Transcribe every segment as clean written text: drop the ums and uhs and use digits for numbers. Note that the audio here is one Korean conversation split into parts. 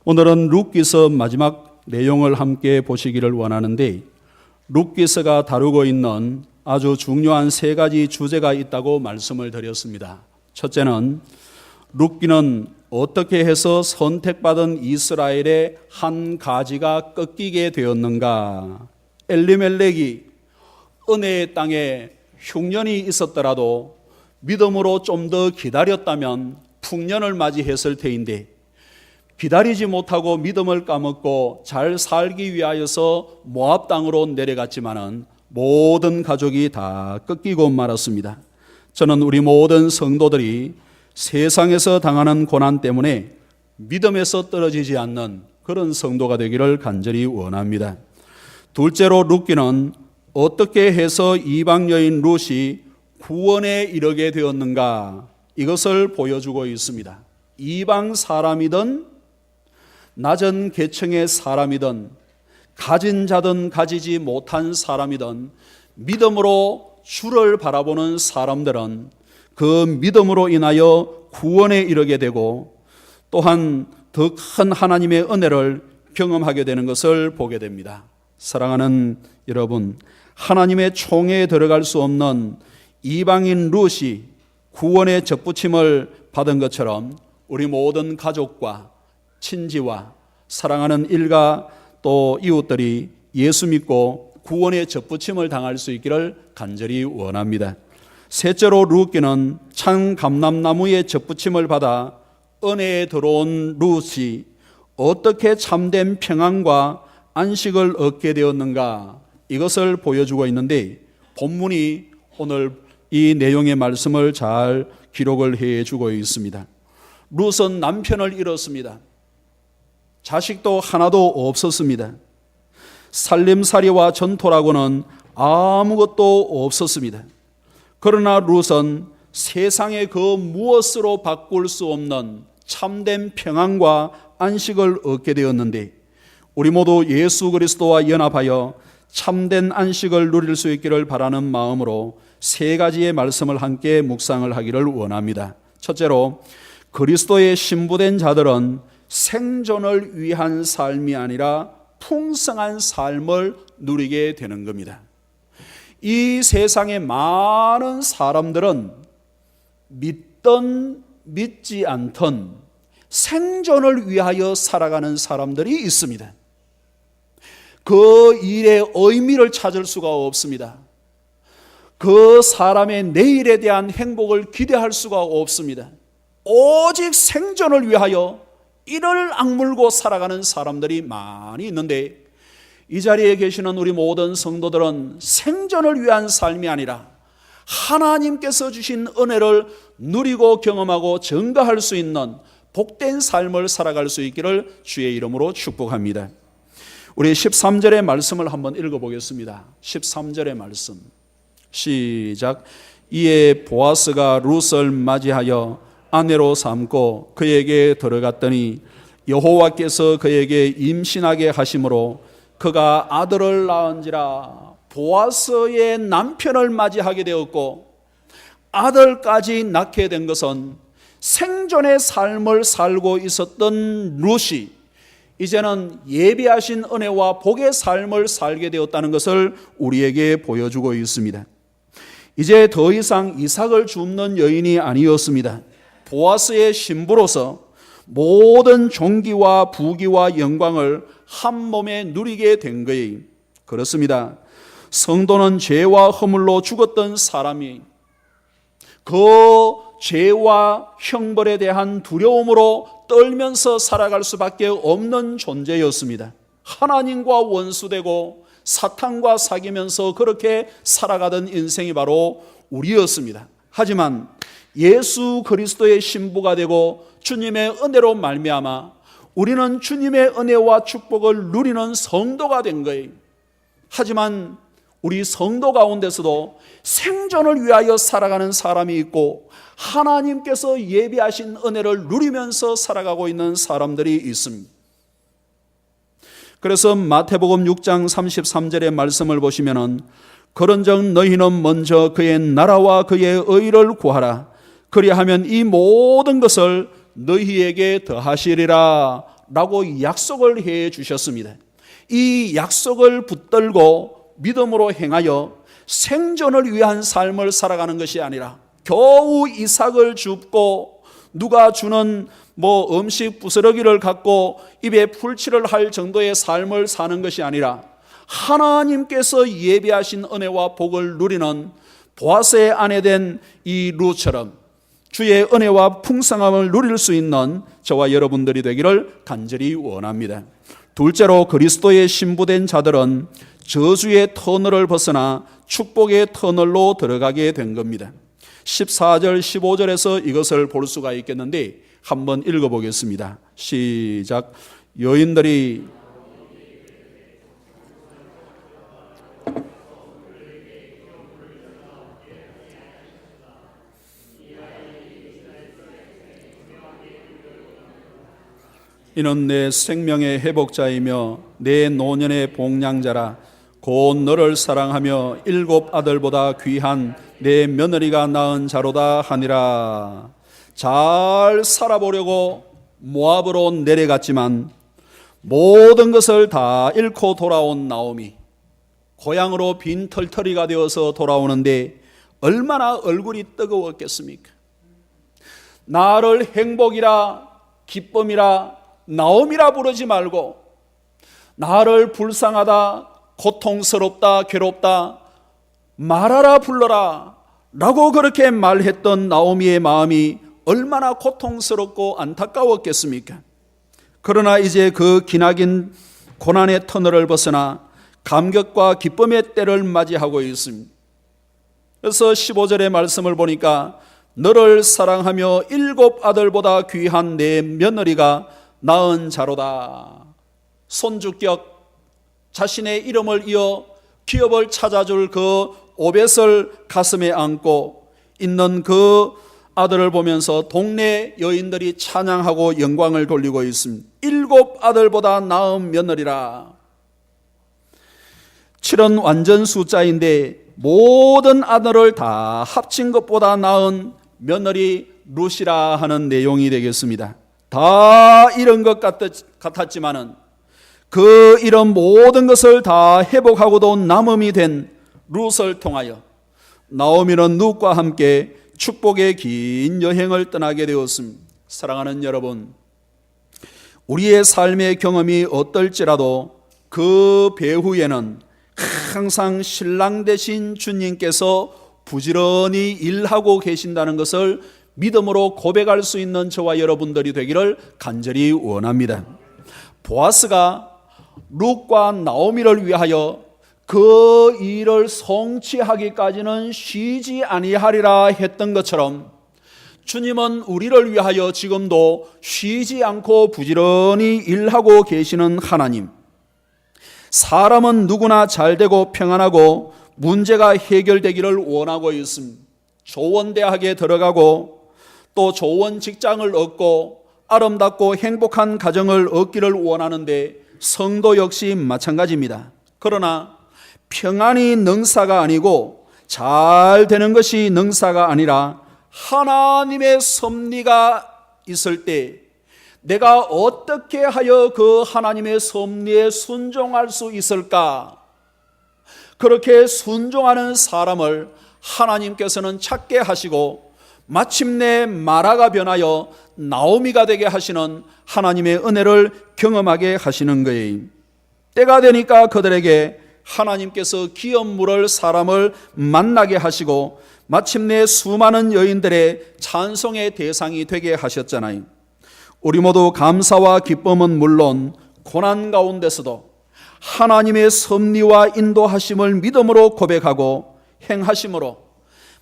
오늘은 룻기서 마지막 내용을 함께 보시기를 원하는데, 룻기서가 다루고 있는 아주 중요한 세 가지 주제가 있다고 말씀을 드렸습니다. 첫째는 룻기는 어떻게 해서 선택받은 이스라엘의 한 가지가 꺾이게 되었는가. 엘리멜렉이 은혜의 땅에 흉년이 있었더라도 믿음으로 좀 더 기다렸다면 풍년을 맞이했을 테인데, 기다리지 못하고 믿음을 까먹고 잘 살기 위하여서 모압 땅으로 내려갔지만은 모든 가족이 다 꺾이고 말았습니다. 저는 우리 모든 성도들이 세상에서 당하는 고난 때문에 믿음에서 떨어지지 않는 그런 성도가 되기를 간절히 원합니다. 둘째로 룻기는 어떻게 해서 이방 여인 룻이 구원에 이르게 되었는가, 이것을 보여주고 있습니다. 이방 사람이든 낮은 계층의 사람이든 가진 자든 가지지 못한 사람이든 믿음으로 주를 바라보는 사람들은 그 믿음으로 인하여 구원에 이르게 되고 또한 더 큰 하나님의 은혜를 경험하게 되는 것을 보게 됩니다. 사랑하는 여러분, 하나님의 총회에 들어갈 수 없는 이방인 룻이 구원의 접붙임을 받은 것처럼 우리 모든 가족과 친지와 사랑하는 일가 또 이웃들이 예수 믿고 구원의 접붙임을 당할 수 있기를 간절히 원합니다. 셋째로 룻기는 참 감람나무의 접붙임을 받아 은혜에 들어온 룻이 어떻게 참된 평안과 안식을 얻게 되었는가, 이것을 보여주고 있는데, 본문이 오늘 이 내용의 말씀을 잘 기록을 해주고 있습니다. 룻은 남편을 잃었습니다. 자식도 하나도 없었습니다. 살림살이와 전토라고는 아무것도 없었습니다. 그러나 룻은 세상의 그 무엇으로 바꿀 수 없는 참된 평안과 안식을 얻게 되었는데, 우리 모두 예수 그리스도와 연합하여 참된 안식을 누릴 수 있기를 바라는 마음으로 세 가지의 말씀을 함께 묵상을 하기를 원합니다. 첫째로, 그리스도의 신부된 자들은 생존을 위한 삶이 아니라 풍성한 삶을 누리게 되는 겁니다. 이 세상의 많은 사람들은 믿든 믿지 않든 생존을 위하여 살아가는 사람들이 있습니다. 그 일의 의미를 찾을 수가 없습니다. 그 사람의 내일에 대한 행복을 기대할 수가 없습니다. 오직 생존을 위하여 이를 악물고 살아가는 사람들이 많이 있는데, 이 자리에 계시는 우리 모든 성도들은 생존을 위한 삶이 아니라 하나님께서 주신 은혜를 누리고 경험하고 증거할 수 있는 복된 삶을 살아갈 수 있기를 주의 이름으로 축복합니다. 우리 13절의 말씀을 한번 읽어보겠습니다. 13절의 말씀 시작. 이에 보아스가 룻을 맞이하여 아내로 삼고 그에게 들어갔더니 여호와께서 그에게 임신하게 하심으로 그가 아들을 낳은지라. 보아스의 남편을 맞이하게 되었고 아들까지 낳게 된 것은 생존의 삶을 살고 있었던 룻이 이제는 예비하신 은혜와 복의 삶을 살게 되었다는 것을 우리에게 보여주고 있습니다. 이제 더 이상 이삭을 줍는 여인이 아니었습니다. 보아스의 신부로서 모든 존귀와 부귀와 영광을 한 몸에 누리게 된 거예요. 그렇습니다. 성도는 죄와 허물로 죽었던 사람이 그 죄와 형벌에 대한 두려움으로 떨면서 살아갈 수밖에 없는 존재였습니다. 하나님과 원수되고 사탄과 사귀면서 그렇게 살아가던 인생이 바로 우리였습니다. 하지만 예수 그리스도의 신부가 되고 주님의 은혜로 말미암아 우리는 주님의 은혜와 축복을 누리는 성도가 된 거예요. 하지만 우리 성도 가운데서도 생존을 위하여 살아가는 사람이 있고 하나님께서 예비하신 은혜를 누리면서 살아가고 있는 사람들이 있습니다. 그래서 마태복음 6장 33절의 말씀을 보시면은 그런즉 너희는 먼저 그의 나라와 그의 의를 구하라. 그리하면 이 모든 것을 너희에게 더하시리라 라고 약속을 해 주셨습니다. 이 약속을 붙들고 믿음으로 행하여 생존을 위한 삶을 살아가는 것이 아니라 겨우 이삭을 줍고 누가 주는 음식 부스러기를 갖고 입에 풀칠을 할 정도의 삶을 사는 것이 아니라 하나님께서 예비하신 은혜와 복을 누리는 보아스의 아내 된 이 룻처럼 주의 은혜와 풍성함을 누릴 수 있는 저와 여러분들이 되기를 간절히 원합니다. 둘째로 그리스도의 신부된 자들은 저주의 터널을 벗어나 축복의 터널로 들어가게 된 겁니다. 14절 15절에서 이것을 볼 수가 있겠는데 한번 읽어보겠습니다. 시작. 여인들이 이는 내 생명의 회복자이며 내 노년의 복량자라. 곧 너를 사랑하며 7 아들보다 귀한 내 며느리가 낳은 자로다 하니라. 잘 살아보려고 모압으로 내려갔지만 모든 것을 다 잃고 돌아온 나오미, 고향으로 빈털터리가 되어서 돌아오는데 얼마나 얼굴이 뜨거웠겠습니까? 나를 행복이라 기쁨이라 나옴이라 부르지 말고 나를 불쌍하다, 고통스럽다, 괴롭다 말하라 불러라 라고 그렇게 말했던 나오미의 마음이 얼마나 고통스럽고 안타까웠겠습니까? 그러나 이제 그 기나긴 고난의 터널을 벗어나 감격과 기쁨의 때를 맞이하고 있습니다. 그래서 15절의 말씀을 보니까 너를 사랑하며 7 아들보다 귀한 내 며느리가 낳은 자로다. 손주격 자신의 이름을 이어 기업을 찾아줄 그 오벳을 가슴에 안고 있는 그 아들을 보면서 동네 여인들이 찬양하고 영광을 돌리고 있습니다. 7 아들보다 나은 며느리라. 7은 완전 숫자인데 모든 아들을 다 합친 것보다 나은 며느리 룻이라 하는 내용이 되겠습니다. 다 잃은 것 같았지만은 그 잃은 모든 것을 다 회복하고도 남음이 된 룻을 통하여 나오미는 룻과 함께 축복의 긴 여행을 떠나게 되었습니다. 사랑하는 여러분, 우리의 삶의 경험이 어떨지라도 그 배후에는 항상 신랑 되신 주님께서 부지런히 일하고 계신다는 것을 믿음으로 고백할 수 있는 저와 여러분들이 되기를 간절히 원합니다. 보아스가 룻과 나오미를 위하여 그 일을 성취하기까지는 쉬지 아니하리라 했던 것처럼 주님은 우리를 위하여 지금도 쉬지 않고 부지런히 일하고 계시는 하나님. 사람은 누구나 잘되고 평안하고 문제가 해결되기를 원하고 있습니다. 좋은 대학에 들어가고 또 좋은 직장을 얻고 아름답고 행복한 가정을 얻기를 원하는데 성도 역시 마찬가지입니다. 그러나 평안이 능사가 아니고 잘 되는 것이 능사가 아니라 하나님의 섭리가 있을 때 내가 어떻게 하여 그 하나님의 섭리에 순종할 수 있을까? 그렇게 순종하는 사람을 하나님께서는 찾게 하시고 마침내 마라가 변하여 나오미가 되게 하시는 하나님의 은혜를 경험하게 하시는 거예요. 때가 되니까 그들에게 하나님께서 기업물을 사람을 만나게 하시고 마침내 수많은 여인들의 찬송의 대상이 되게 하셨잖아요. 우리 모두 감사와 기쁨은 물론 고난 가운데서도 하나님의 섭리와 인도하심을 믿음으로 고백하고 행하심으로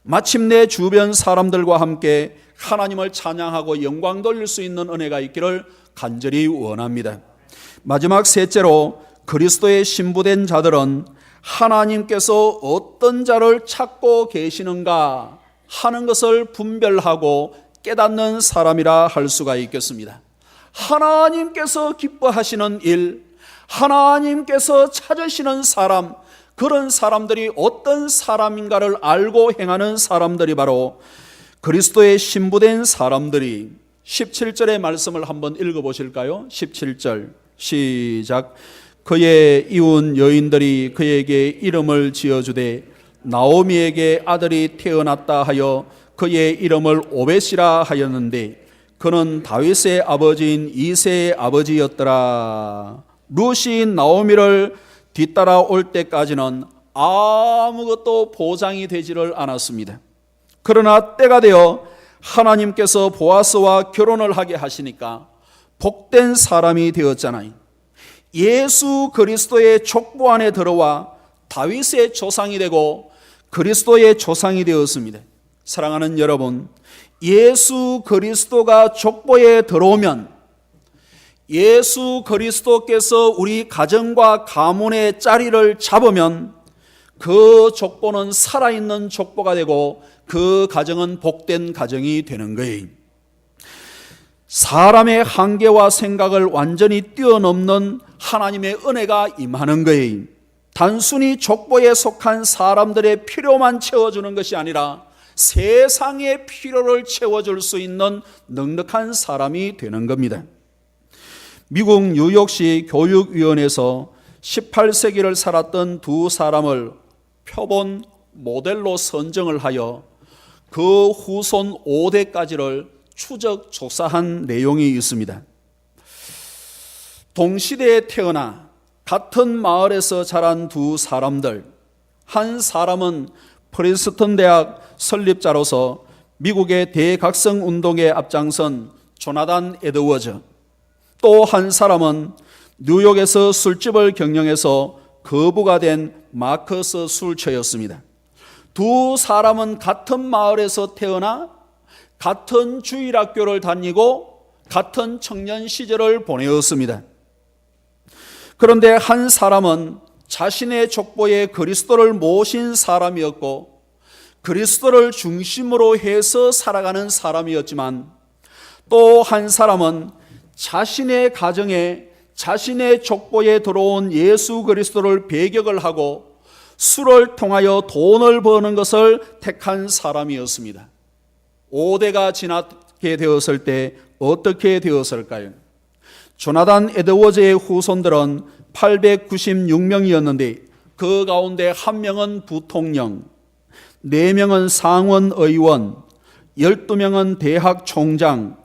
마침내 주변 사람들과 함께 하나님을 찬양하고 영광 돌릴 수 있는 은혜가 있기를 간절히 원합니다. 마지막 셋째로 그리스도의 신부된 자들은 하나님께서 어떤 자를 찾고 계시는가 하는 것을 분별하고 깨닫는 사람이라 할 수가 있겠습니다. 하나님께서 기뻐하시는 일, 하나님께서 찾으시는 사람, 그런 사람들이 어떤 사람인가를 알고 행하는 사람들이 바로 그리스도의 신부된 사람들이 17절의 말씀을 한번 읽어보실까요? 17절 시작. 그의 이웃 여인들이 그에게 이름을 지어주되 나오미에게 아들이 태어났다 하여 그의 이름을 오벳이라 하였는데 그는 다윗의 아버지인 이새의 아버지였더라. 룻이 나오미를 뒤따라 올 때까지는 아무것도 보장이 되지를 않았습니다. 그러나 때가 되어 하나님께서 보아스와 결혼을 하게 하시니까 복된 사람이 되었잖아요. 예수 그리스도의 족보 안에 들어와 다윗의 조상이 되고 그리스도의 조상이 되었습니다. 사랑하는 여러분, 예수 그리스도가 족보에 들어오면 예수 그리스도께서 우리 가정과 가문의 자리를 잡으면 그 족보는 살아있는 족보가 되고 그 가정은 복된 가정이 되는 거예요. 사람의 한계와 생각을 완전히 뛰어넘는 하나님의 은혜가 임하는 거예요. 단순히 족보에 속한 사람들의 필요만 채워주는 것이 아니라 세상의 필요를 채워줄 수 있는 넉넉한 사람이 되는 겁니다. 미국 뉴욕시 교육위원회에서 18세기를 살았던 두 사람을 표본 모델로 선정을 하여 그 후손 5대까지를 추적 조사한 내용이 있습니다. 동시대에 태어나 같은 마을에서 자란 두 사람들, 한 사람은 프린스턴 대학 설립자로서 미국의 대각성 운동에 앞장선 조나단 에드워즈, 또 한 사람은 뉴욕에서 술집을 경영해서 거부가 된 마커스 술처였습니다. 두 사람은 같은 마을에서 태어나 같은 주일학교를 다니고 같은 청년 시절을 보내었습니다. 그런데 한 사람은 자신의 족보에 그리스도를 모신 사람이었고 그리스도를 중심으로 해서 살아가는 사람이었지만, 또 한 사람은 자신의 가정에 자신의 족보에 들어온 예수 그리스도를 배격을 하고 술을 통하여 돈을 버는 것을 택한 사람이었습니다. 5대가 지나게 되었을 때 어떻게 되었을까요? 조나단 에드워즈의 후손들은 896명이었는데 그 가운데 1명은 부통령, 4명은 상원의원, 12명은 대학 총장,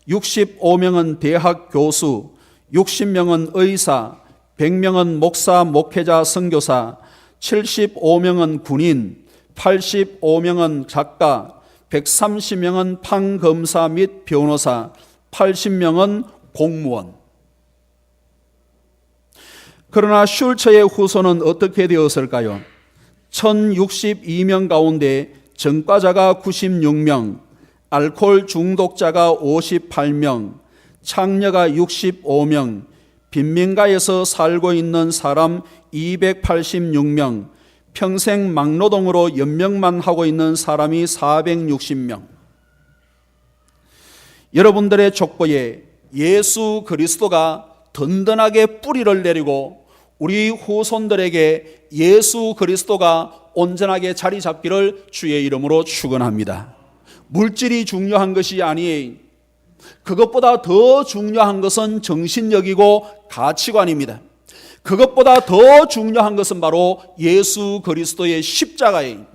65명은 대학 교수, 60명은 의사, 100명은 목사, 목회자, 선교사, 75명은 군인, 85명은 작가, 130명은 판검사 및 변호사, 80명은 공무원. 그러나 슐처의 후손은 어떻게 되었을까요? 1062명 가운데 전과자가 96명, 알코올 중독자가 58명, 창녀가 65명, 빈민가에서 살고 있는 사람 286명, 평생 막노동으로 연명만 하고 있는 사람이 460명. 여러분들의 족보에 예수 그리스도가 든든하게 뿌리를 내리고 우리 후손들에게 예수 그리스도가 온전하게 자리 잡기를 주의 이름으로 축원합니다. 물질이 중요한 것이 아니에요. 그것보다 더 중요한 것은 정신력이고 가치관입니다. 그것보다 더 중요한 것은 바로 예수 그리스도의 십자가예요.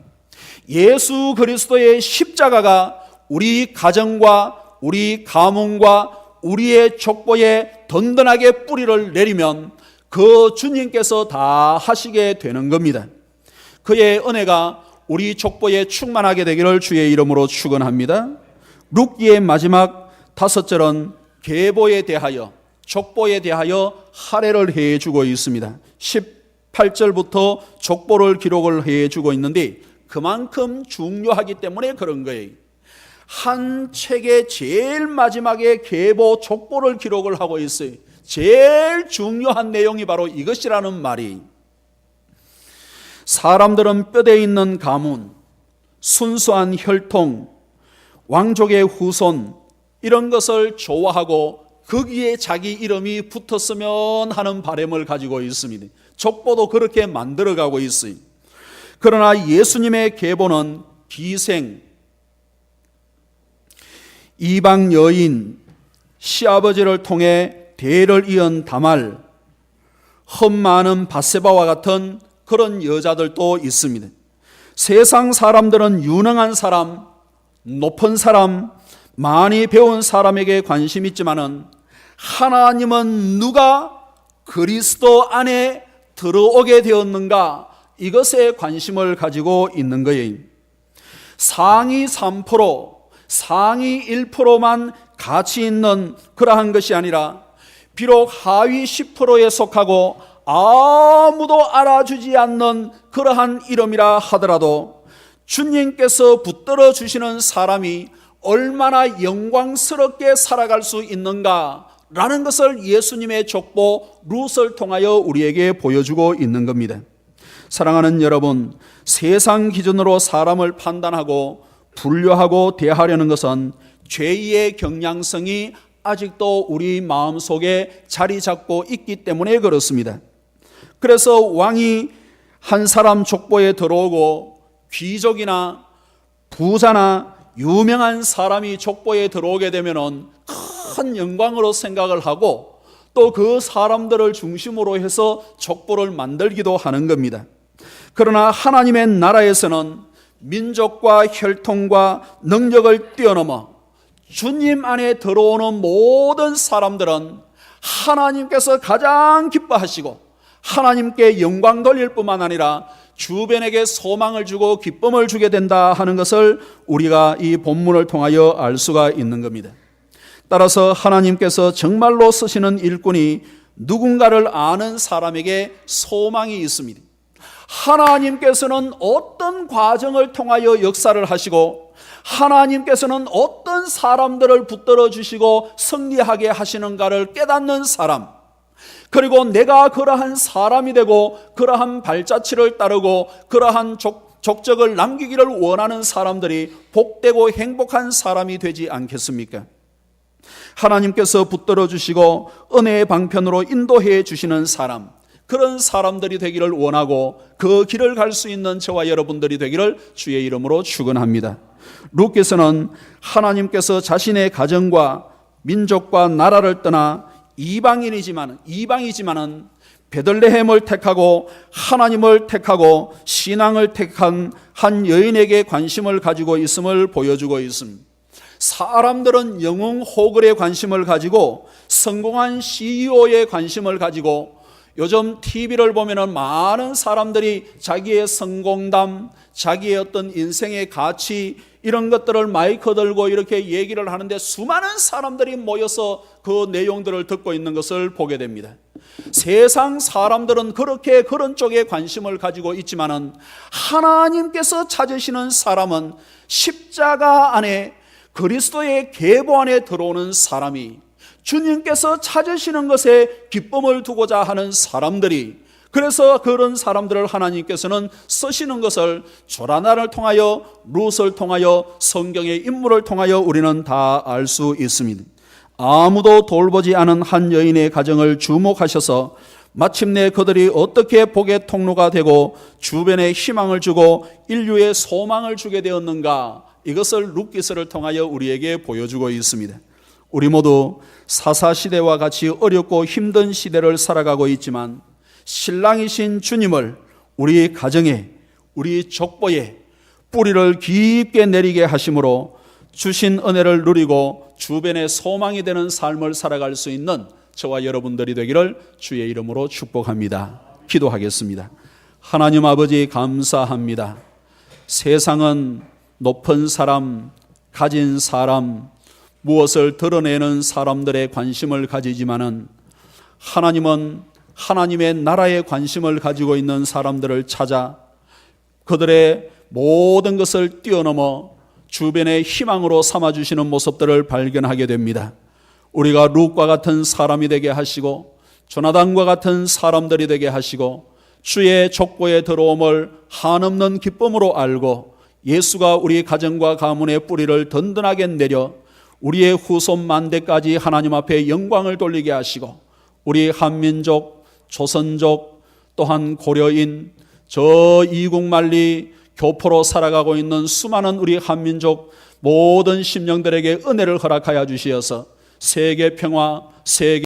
예수 그리스도의 십자가가 우리 가정과 우리 가문과 우리의 족보에 든든하게 뿌리를 내리면 그 주님께서 다 하시게 되는 겁니다. 그의 은혜가 우리 족보에 충만하게 되기를 주의 이름으로 축원합니다. 룻기의 마지막 5절은 계보에 대하여, 족보에 대하여 할애를 해주고 있습니다. 18절부터 족보를 기록을 해주고 있는데 그만큼 중요하기 때문에 그런 거예요. 한 책의 제일 마지막에 계보 족보를 기록을 하고 있어요. 제일 중요한 내용이 바로 이것이라는 말이, 사람들은 뼈대 있는 가문, 순수한 혈통, 왕족의 후손 이런 것을 좋아하고 거기에 자기 이름이 붙었으면 하는 바람을 가지고 있습니다. 족보도 그렇게 만들어가고 있어요. 그러나 예수님의 계보는 기생, 이방 여인 시아버지를 통해 대를 이은 다말, 흠 많은 바세바와 같은 그런 여자들도 있습니다. 세상 사람들은 유능한 사람, 높은 사람, 많이 배운 사람에게 관심 있지만은 하나님은 누가 그리스도 안에 들어오게 되었는가, 이것에 관심을 가지고 있는 거예요. 상위 3%, 상위 1%만 가치 있는 그러한 것이 아니라 비록 하위 10%에 속하고 아무도 알아주지 않는 그러한 이름이라 하더라도 주님께서 붙들어 주시는 사람이 얼마나 영광스럽게 살아갈 수 있는가라는 것을 예수님의 족보 룻을 통하여 우리에게 보여주고 있는 겁니다. 사랑하는 여러분, 세상 기준으로 사람을 판단하고 분류하고 대하려는 것은 죄의 경향성이 아직도 우리 마음속에 자리 잡고 있기 때문에 그렇습니다. 그래서 왕이 한 사람 족보에 들어오고 귀족이나 부자나 유명한 사람이 족보에 들어오게 되면 큰 영광으로 생각을 하고 또 그 사람들을 중심으로 해서 족보를 만들기도 하는 겁니다. 그러나 하나님의 나라에서는 민족과 혈통과 능력을 뛰어넘어 주님 안에 들어오는 모든 사람들은 하나님께서 가장 기뻐하시고 하나님께 영광 돌릴 뿐만 아니라 주변에게 소망을 주고 기쁨을 주게 된다 하는 것을 우리가 이 본문을 통하여 알 수가 있는 겁니다. 따라서 하나님께서 정말로 쓰시는 일꾼이 누군가를 아는 사람에게 소망이 있습니다. 하나님께서는 어떤 과정을 통하여 역사를 하시고 하나님께서는 어떤 사람들을 붙들어 주시고 승리하게 하시는가를 깨닫는 사람, 그리고 내가 그러한 사람이 되고 그러한 발자취를 따르고 그러한 족적을 남기기를 원하는 사람들이 복되고 행복한 사람이 되지 않겠습니까? 하나님께서 붙들어 주시고 은혜의 방편으로 인도해 주시는 사람, 그런 사람들이 되기를 원하고 그 길을 갈 수 있는 저와 여러분들이 되기를 주의 이름으로 축원합니다. 룻께서는 하나님께서 자신의 가정과 민족과 나라를 떠나 이방이지만은 베들레헴을 택하고 하나님을 택하고 신앙을 택한 한 여인에게 관심을 가지고 있음을 보여주고 있습니다. 사람들은 영웅 호글에 관심을 가지고 성공한 CEO에 관심을 가지고 요즘 TV를 보면은 많은 사람들이 자기의 성공담, 자기의 어떤 인생의 가치 이런 것들을 마이크 들고 이렇게 얘기를 하는데 수많은 사람들이 모여서 그 내용들을 듣고 있는 것을 보게 됩니다. 세상 사람들은 그렇게 그런 쪽에 관심을 가지고 있지만은 하나님께서 찾으시는 사람은 십자가 안에 그리스도의 계보 안에 들어오는 사람이, 주님께서 찾으시는 것에 기쁨을 두고자 하는 사람들이, 그래서 그런 사람들을 하나님께서는 쓰시는 것을 조라나를 통하여 룻을 통하여 성경의 인물을 통하여 우리는 다 알 수 있습니다. 아무도 돌보지 않은 한 여인의 가정을 주목하셔서 마침내 그들이 어떻게 복의 통로가 되고 주변에 희망을 주고 인류에 소망을 주게 되었는가, 이것을 룻기서를 통하여 우리에게 보여주고 있습니다. 우리 모두 사사시대와 같이 어렵고 힘든 시대를 살아가고 있지만 신랑이신 주님을 우리 가정에, 우리 족보에 뿌리를 깊게 내리게 하심으로 주신 은혜를 누리고 주변에 소망이 되는 삶을 살아갈 수 있는 저와 여러분들이 되기를 주의 이름으로 축복합니다. 기도하겠습니다. 하나님 아버지 감사합니다. 세상은 높은 사람, 가진 사람, 무엇을 드러내는 사람들의 관심을 가지지만은 하나님은 하나님의 나라에 관심을 가지고 있는 사람들을 찾아 그들의 모든 것을 뛰어넘어 주변의 희망으로 삼아주시는 모습들을 발견하게 됩니다. 우리가 룻과 같은 사람이 되게 하시고 조나단과 같은 사람들이 되게 하시고 주의 족보에 들어옴을 한없는 기쁨으로 알고 예수가 우리 가정과 가문의 뿌리를 든든하게 내려 우리의 후손 만대까지 하나님 앞에 영광을 돌리게 하시고 우리 한민족, 조선족, 또한 고려인, 저 이국만리 교포로 살아가고 있는 수많은 우리 한민족 모든 심령들에게 은혜를 허락하여 주시어서 세계 평화, 세계